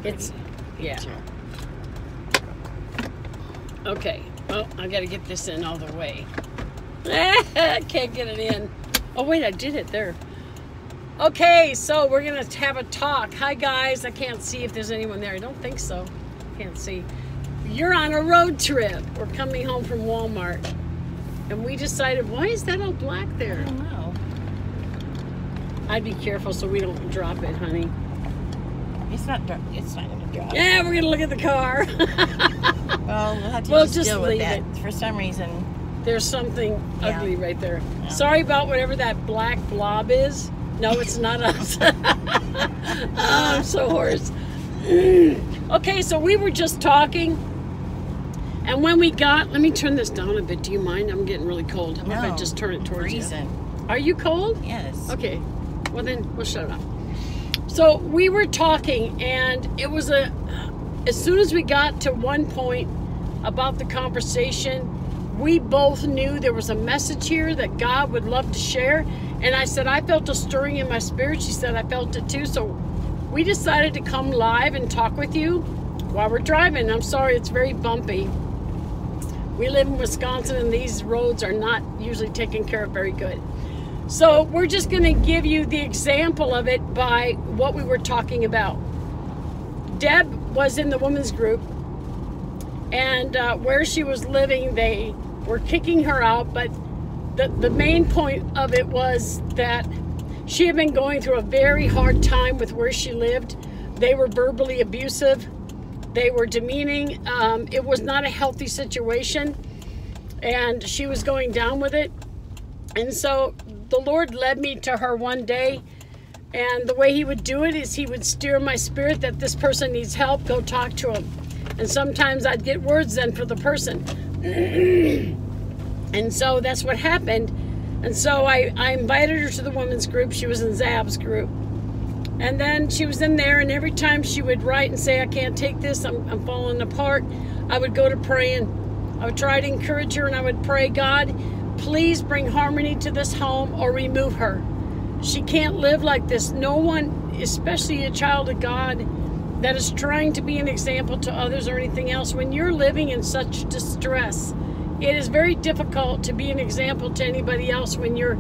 It's, yeah. Okay. Well, I got to get this in all the way. I can't get it in. Oh, wait, I did it there. Okay, so we're going to have a talk. Hi, guys. I can't see if there's anyone there. I don't think so. Can't see. You're on a road trip. We're coming home from Walmart. And we decided, why is that all black there? I don't know. I'd be careful so we don't drop it, honey. It's not going to drop. Yeah, we're going to look at the car. Well, we'll have to We'll just deal with leave that. it. For some reason. There's something ugly right there. Yeah. Sorry about whatever that black blob is. No, it's not us. Oh, I'm so hoarse. Okay, so we were just talking. And when we got, let me turn this down a bit. Do you mind? I'm getting really cold. How about if I just turn it towards you? Are you cold? Yes. Okay. Well, then we'll shut up. So we were talking, and it was as soon as we got to one point about the conversation, we both knew there was a message here that God would love to share. And I said, I felt a stirring in my spirit. She said, I felt it too. So we decided to come live and talk with you while we're driving. I'm sorry, it's very bumpy. We live in Wisconsin, and these roads are not usually taken care of very good. So we're just going to give you the example of it by what we were talking about. Deb was in the women's group, and where she was living, they were kicking her out, but the main point of it was that she had been going through a very hard time with where she lived. They were verbally abusive. They were demeaning. It was not a healthy situation, and she was going down with it. And so the Lord led me to her one day, and the way he would do it is he would steer my spirit that this person needs help, go talk to him. And sometimes I'd get words then for the person. And so that's what happened. And so I invited her to the women's group. She was in Zab's group. And then she was in there, and every time she would write and say, I can't take this, I'm falling apart, I would go to praying. I would try to encourage her, and I would pray, God, please bring harmony to this home or remove her. She can't live like this. No one, especially a child of God, that is trying to be an example to others or anything else, when you're living in such distress, it is very difficult to be an example to anybody else when you're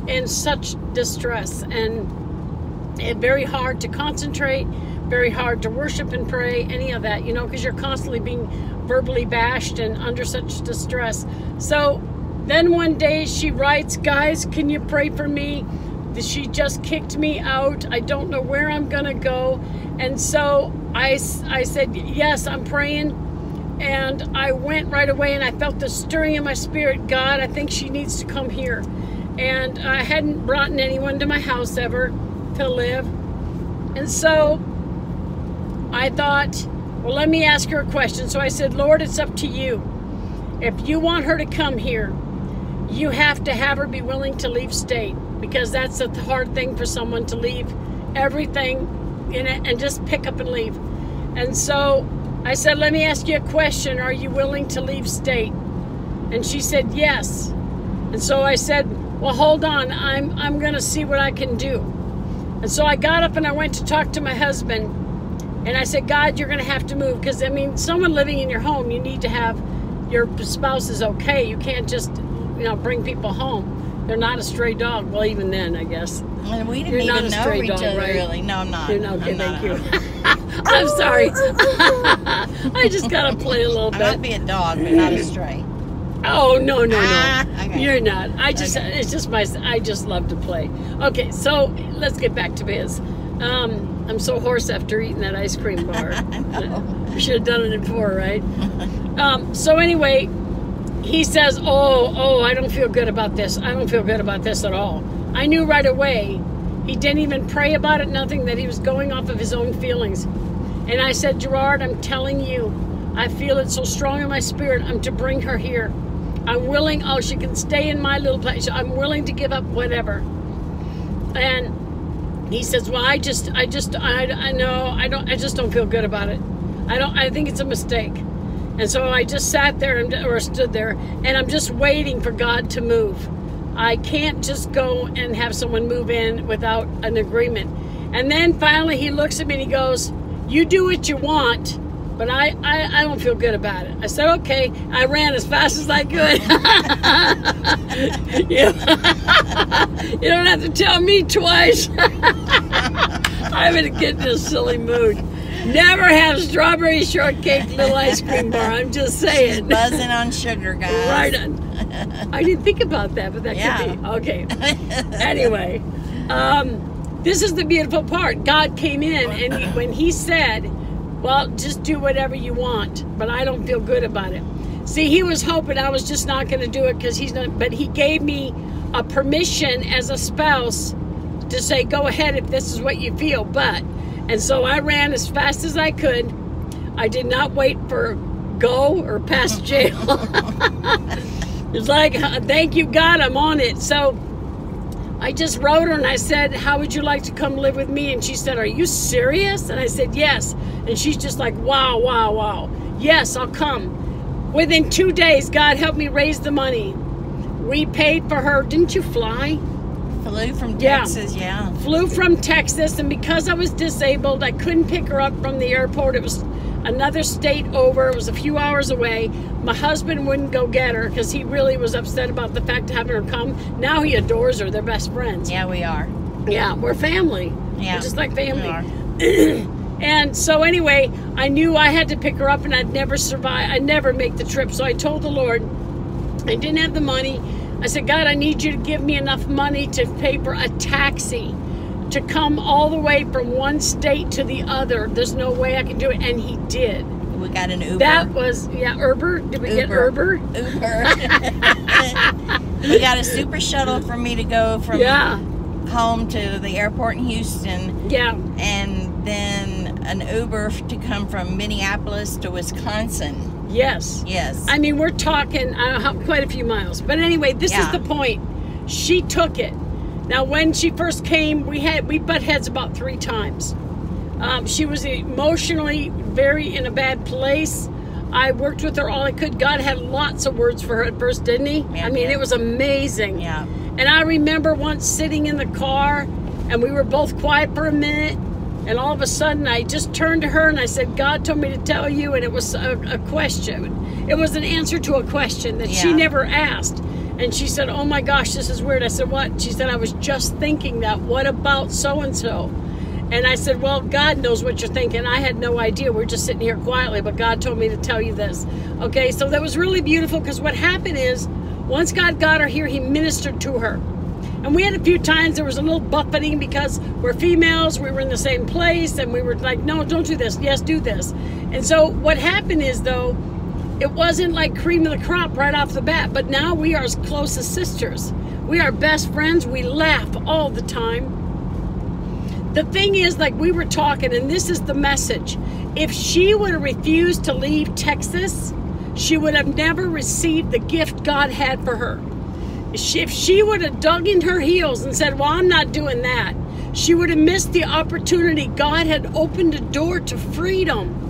in such distress. And it's very hard to concentrate, very hard to worship and pray, any of that, because you're constantly being verbally bashed and under such distress. So then one day she writes, guys, can you pray for me? She just kicked me out. I don't know where I'm going to go. And so I said, yes, I'm praying. And I went right away, and I felt the stirring in my spirit. God, I think she needs to come here. And I hadn't brought anyone to my house ever to live. And so I thought, well, let me ask her a question. So I said, Lord, it's up to you. If you want her to come here, you have to have her be willing to leave state, because that's a hard thing for someone to leave everything in it and just pick up and leave. And so I said, let me ask you a question. Are you willing to leave state? And she said, yes. And so I said, well, hold on. I'm going to see what I can do. And so I got up and I went to talk to my husband. And I said, God, you're going to have to move. Because, someone living in your home, you need to have your spouse is okay. You can't just, bring people home. They're not a stray dog. Well, even then, I guess. And we didn't even know each other, right? Really. No, I'm not. You're not. Okay, thank you. I'm sorry. I just got to play a little bit. I might be a dog, but not a stray. Oh, no. Okay. You're not. It's just I just love to play. Okay, so let's get back to biz. I'm so hoarse after eating that ice cream bar. We should have done it before, right? So anyway, he says, oh, I don't feel good about this. I don't feel good about this at all. I knew right away. He didn't even pray about it, nothing, that he was going off of his own feelings. And I said, Gerard, I'm telling you, I feel it so strong in my spirit. I'm to bring her here. I'm willing. Oh, she can stay in my little place. I'm willing to give up whatever. And he says, well, I just don't feel good about it. I think it's a mistake. And so I just sat there or stood there, and I'm just waiting for God to move. I can't just go and have someone move in without an agreement. And then finally he looks at me and he goes, you do what you want, but I don't feel good about it. I said, okay. I ran as fast as I could. You don't have to tell me twice. I'm going to get in a silly mood. Never have strawberry shortcake little ice cream bar. I'm just saying. She's buzzing on sugar, guys. Right on. I didn't think about that, but that could be. Okay. Anyway, this is the beautiful part. God came in, and when he said, well, just do whatever you want, but I don't feel good about it. See, he was hoping I was just not going to do it because he's not, but he gave me a permission as a spouse to say, go ahead if this is what you feel, but. And so I ran as fast as I could. I did not wait for go or past jail. It's like, thank you, God, I'm on it. So I just wrote her and I said, how would you like to come live with me? And she said, are you serious? And I said, yes. And she's just like, wow, wow, wow. Yes, I'll come. Within 2 days, God helped me raise the money. We paid for her. Didn't you fly? Flew from Texas, yeah. Flew from Texas, and because I was disabled, I couldn't pick her up from the airport. It was another state over. It was a few hours away. My husband wouldn't go get her because he really was upset about the fact of having her come. Now he adores her. They're best friends. Yeah, we are. Yeah, we're family. Yeah. We're just like family. We are. And so anyway, I knew I had to pick her up and I'd never survive. I'd never make the trip. So I told the Lord, I didn't have the money. I said, God, I need you to give me enough money to pay for a taxi to come all the way from one state to the other. There's no way I can do it. And he did. We got an Uber. That was, yeah, Uber. Did we get Uber? Uber. We got a super shuttle for me to go from home to the airport in Houston. Yeah. And then an Uber to come from Minneapolis to Wisconsin. Yes. Yes. I mean, we're talking quite a few miles. But anyway, this is the point. She took it. Now, when she first came, we butt heads about 3 times. She was emotionally very in a bad place. I worked with her all I could. God had lots of words for her at first, didn't he? Yeah, I mean, it was amazing. Yeah. And I remember once sitting in the car, and we were both quiet for a minute, and all of a sudden I just turned to her and I said, God told me to tell you, and it was a question. It was an answer to a question that she never asked. And she said, oh my gosh, this is weird. I said, what? She said, I was just thinking that. What about so-and-so? And I said, well, God knows what you're thinking. I had no idea. We're just sitting here quietly, but God told me to tell you this. Okay, so that was really beautiful because what happened is, once God got her here, he ministered to her. And we had a few times there was a little buffeting because we're females, we were in the same place, and we were like, no, don't do this. Yes, do this. And so what happened is, though, it wasn't like cream of the crop right off the bat, but now we are as close as sisters. We are best friends. We laugh all the time. The thing is, like we were talking, and this is the message. If she would have refused to leave Texas, she would have never received the gift God had for her. If she would have dug in her heels and said, well, I'm not doing that, she would have missed the opportunity. God had opened a door to freedom.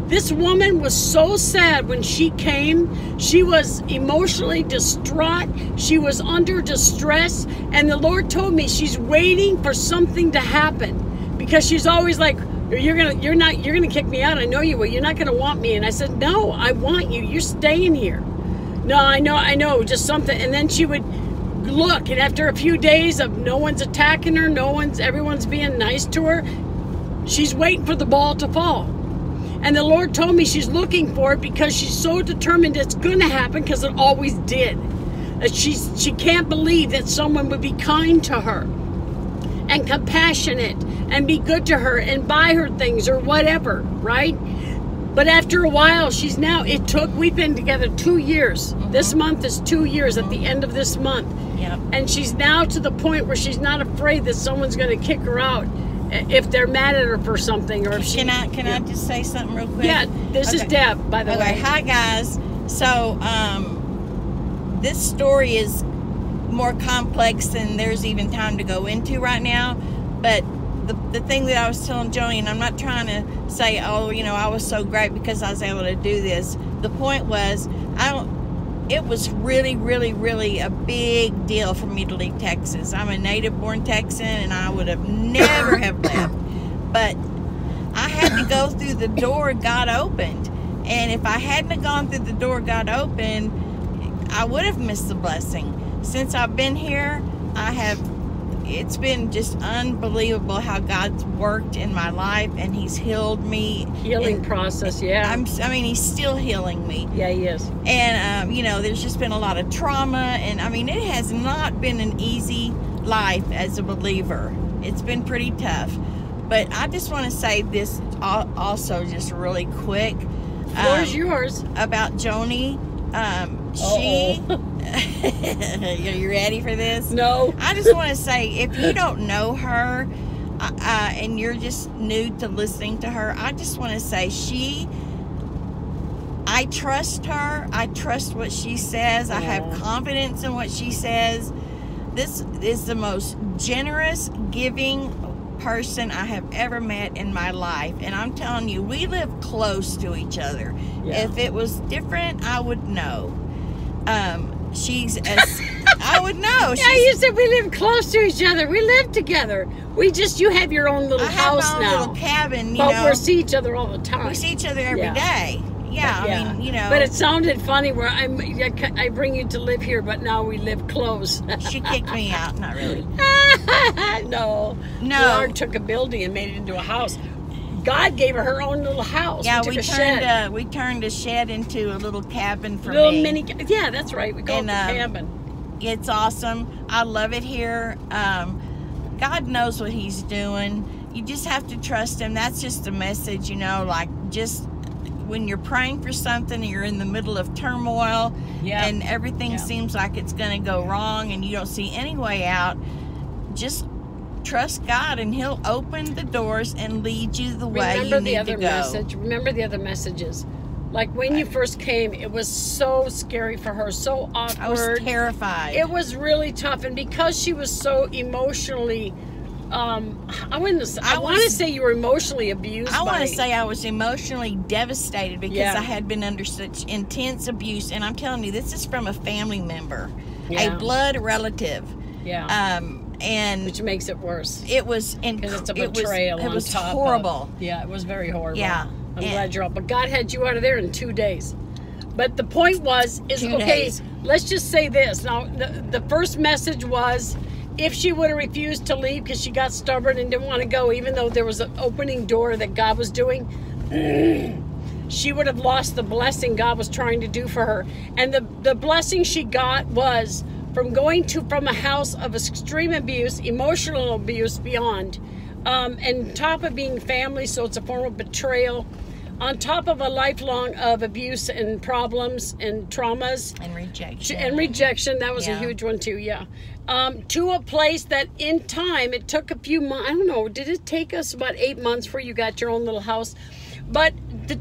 This woman was so sad when she came. She was emotionally distraught. She was under distress. And the Lord told me she's waiting for something to happen because she's always like, you're gonna kick me out. I know you will. You're not gonna want me. And I said, no, I want you. You're staying here. No, I know, just something. And then she would look, and after a few days of no one's attacking her, everyone's being nice to her, she's waiting for the ball to fall. And the Lord told me she's looking for it because she's so determined it's going to happen because it always did. That she can't believe that someone would be kind to her and compassionate and be good to her and buy her things or whatever, right? But after a while, we've been together 2 years. Mm-hmm. This month is 2 years at the end of this month. Yep. And she's now to the point where she's not afraid that someone's going to kick her out if they're mad at her for something. Or if Can I just say something real quick? Yeah, this is Deb, by the way. Okay, hi guys. So, this story is more complex than there's even time to go into right now. But the thing that I was telling Joni, and I'm not trying to say, oh, I was so great because I was able to do this. The point was, it was really, really, really a big deal for me to leave Texas. I'm a native-born Texan, and I would have never have left. But I had to go through the door God opened. And if I hadn't have gone through the door God opened, I would have missed the blessing. Since I've been here, it's been just unbelievable how God's worked in my life, and He's healed me. Healing process, yeah. He's still healing me. Yeah, He is. And, there's just been a lot of trauma, and it has not been an easy life as a believer. It's been pretty tough. But I just want to say this also just really quick. Floor's yours. About Joni. She... Are you ready for this? No. I just want to say, if you don't know her and you're just new to listening to her, I just want to say I trust her. I trust what she says. I have confidence in what she says. This is the most generous, giving person I have ever met in my life. And I'm telling you, we live close to each other. Yeah. If it was different, I would know. I would know. Yeah, you said we live close to each other. We live together. You have your own little house now. I have my own little cabin, but we see each other all the time. We see each other every day. Yeah, But it sounded funny where I bring you to live here, but now we live close. She kicked me out. Not really. No. Gerard took a building and made it into a house. God gave her own little house. Yeah, we turned a shed into a little cabin for me. Yeah, that's right. We call it the cabin. It's awesome. I love it here. God knows what He's doing. You just have to trust Him. That's just the message, just when you're praying for something and you're in the middle of turmoil and everything seems like it's going to go wrong and you don't see any way out, just trust God and He'll open the doors and lead you the way you need to go. Remember the other messages. Like when you first came, it was so scary for her, so awkward. I was terrified. It was really tough, and because she was so emotionally, I want to say you were emotionally abused. I want to say I was emotionally devastated because I had been under such intense abuse, and I'm telling you, this is from a family member, a blood relative. Yeah. And which makes it worse. It was because it's a betrayal. It was horrible. It was very horrible. Yeah. I'm glad you're out, but God had you out of there in 2 days. But the point was, let's just say this. Now, the first message was, if she would have refused to leave because she got stubborn and didn't want to go, even though there was an opening door that God was doing, she would have lost the blessing God was trying to do for her. And the blessing she got was from going from a house of extreme abuse, emotional abuse beyond, and top of being family, so it's a form of betrayal, on top of a lifelong of abuse and problems and traumas. And rejection. That was a huge one too, to a place that in time, it took a few months, I don't know, did it take us about 8 months before you got your own little house? But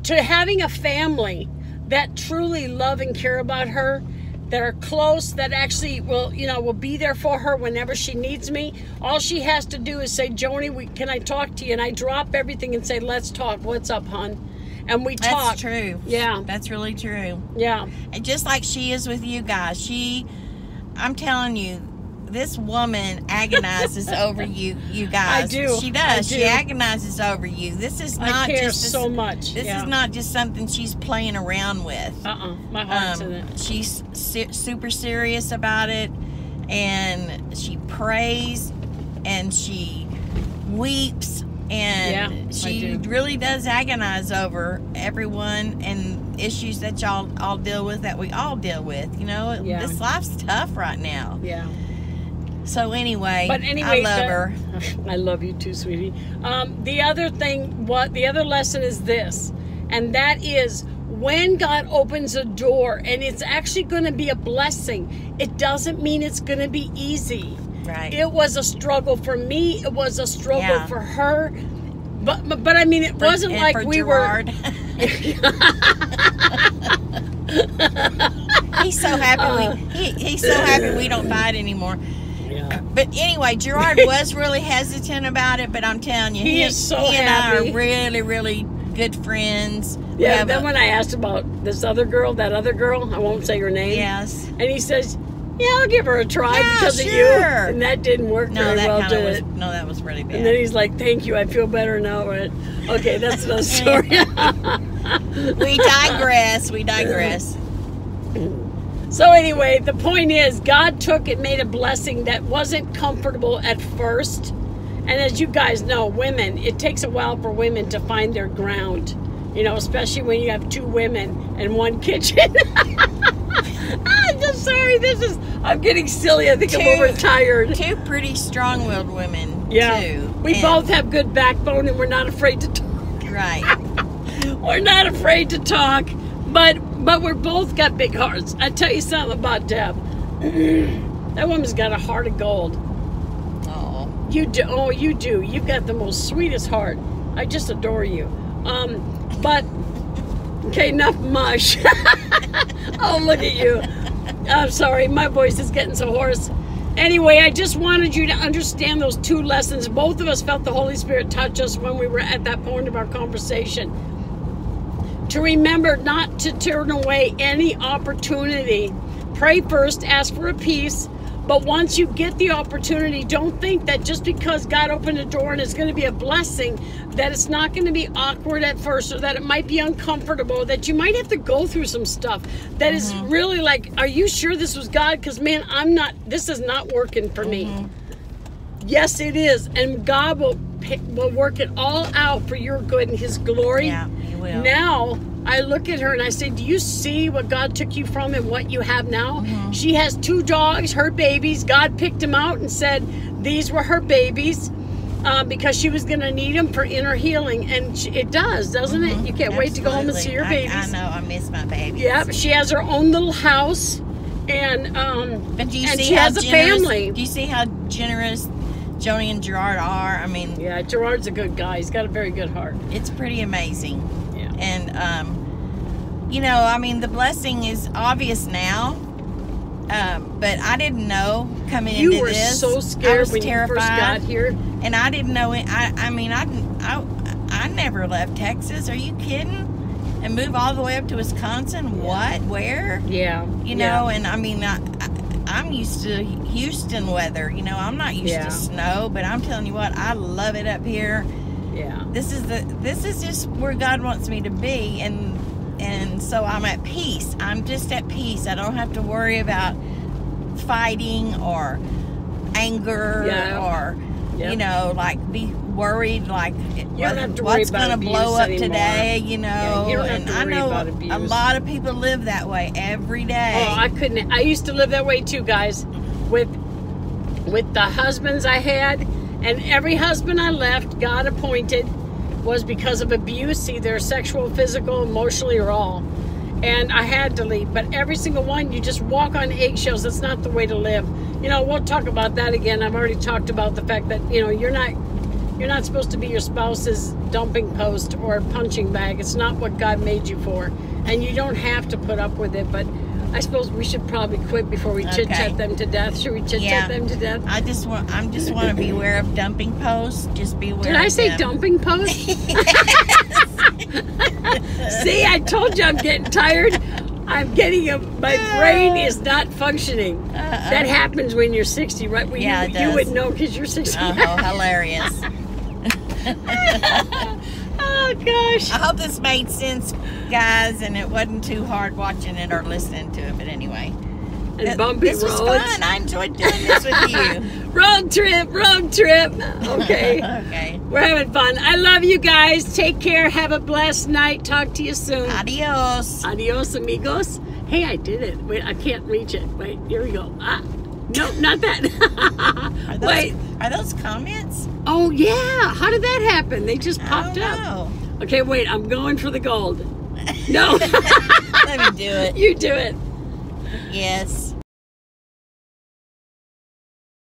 to having a family that truly love and care about her, that are close, that actually will be there for her whenever she needs me. All she has to do is say, Joni, can I talk to you? And I drop everything and say, let's talk. What's up, hon? And we talk. That's true. Yeah. That's really true. Yeah. And just like she is with you guys, I'm telling you, this woman agonizes over you guys. I do. She does. She agonizes over you. This is not so much. This is not just something she's playing around with. My heart's in it. She's super serious about it, and she prays, and she weeps, and she really does agonize over everyone and issues that y'all all deal with, that we all deal with. This life's tough right now. Yeah. So anyway, I love her. I love you too, sweetie. The other lesson is this, and that is, when God opens a door and it's actually going to be a blessing, it doesn't mean it's going to be easy. Right. It was a struggle for me. It was a struggle for her. But I mean, it wasn't like we Gerard. He's so happy he's so happy we don't fight anymore. Yeah. But anyway, Gerard was really hesitant about it, but I'm telling you, he is so happy. He and I are really, really good friends. Yeah, then when I asked about that other girl, I won't say her name. Yes. And he says, Yeah, I'll give her a try because of you. And that didn't work very well, did it? No, that was really bad. And then he's like, thank you, I feel better now. Right? Okay, that's another story. We digress. We digress. So anyway, the point is, God took and made a blessing that wasn't comfortable at first. And as you guys know, women, it takes a while for women to find their ground. You know, especially when you have two women and one kitchen. I'm just sorry, I'm getting silly. I think I'm overtired. Two pretty strong-willed women, yeah. too. We both have good backbone and we're not afraid to talk. Right. We're not afraid to talk, but we're both got big hearts. I tell you something about Deb. That woman's got a heart of gold. Oh. You do. Oh, you do. You've got the most sweetest heart. I just adore you. But okay, enough mush. Oh, look at you. I'm sorry, my voice is getting so hoarse. Anyway, I just wanted you to understand those two lessons. Both of us felt the Holy Spirit touch us when we were at that point of our conversation. To remember not to turn away any opportunity. Pray first, ask for a peace. But once you get the opportunity, don't think that just because God opened a door and it's going to be a blessing, that it's not going to be awkward at first, or that it might be uncomfortable, that you might have to go through some stuff that is really like, are you sure this was God? Because man, this is not working for me. Yes, it is. And God will work it all out for your good and his glory. Yeah, he will. Now, I look at her and I say, do you see what God took you from and what you have now? She has 2 dogs, her babies. God picked them out and said these were her babies because she was going to need them for inner healing. And it does, doesn't it? You can't wait to go home and see your babies. I know, I miss my babies. Yep, she has her own little house. And, but do you see she has a family. Do you see how generous Joni and Gerard are? I mean, yeah, Gerard's a good guy. He's got a very good heart. It's pretty amazing. Yeah. And, you know, I mean, the blessing is obvious now, but I didn't know coming into this. You were so scared when terrified, you first got here. And I didn't know it. I mean, I never left Texas. Are you kidding? And move all the way up to Wisconsin? Yeah. What? Where? Yeah. You know, and I mean, I'm used to Houston weather. You know, I'm not used to snow, but I'm telling you what, I love it up here. Yeah. This is just where God wants me to be, and so I'm at peace. I'm just at peace. I don't have to worry about fighting or anger or you know, like be worried like what's going to blow up today, you know. You don't have to worry about abuse. A lot of people live that way every day. Oh, I couldn't. I used to live that way too, guys, with the husbands I had, and every husband I left, God appointed, was because of abuse, either sexual, physical, emotionally, or all. And I had to leave. But every single one, you just walk on eggshells. That's not the way to live. You know, we'll talk about that again. I've already talked about the fact that, you know, you're not supposed to be your spouse's dumping post or punching bag. It's not what God made you for. And you don't have to put up with it. But I suppose we should probably quit before we chit-chat them to death. Should we chit-chat them to death? I just want to be aware of dumping posts. Just be aware Did I say dumping posts? See, I told you I'm getting tired. I'm getting my brain is not functioning. That happens when you're 60, right? Well, yeah, it does. You would know because you're 60. Oh, hilarious. Oh, gosh. I hope this made sense, guys, and it wasn't too hard watching it or listening to it, but anyway. And bumpy this roads. was fun. I enjoyed doing this with you. Road trip. Okay. Okay. We're having fun. I love you guys. Take care. Have a blessed night. Talk to you soon. Adios. Adios, amigos. Hey, I did it. Wait, I can't reach it. Wait, here we go. Nope, not that. Wait. Are those comments? Oh, yeah. How did that happen? They just popped up. Know. Okay, wait. I'm going for the gold. No. Let me do it. You do it. Yes.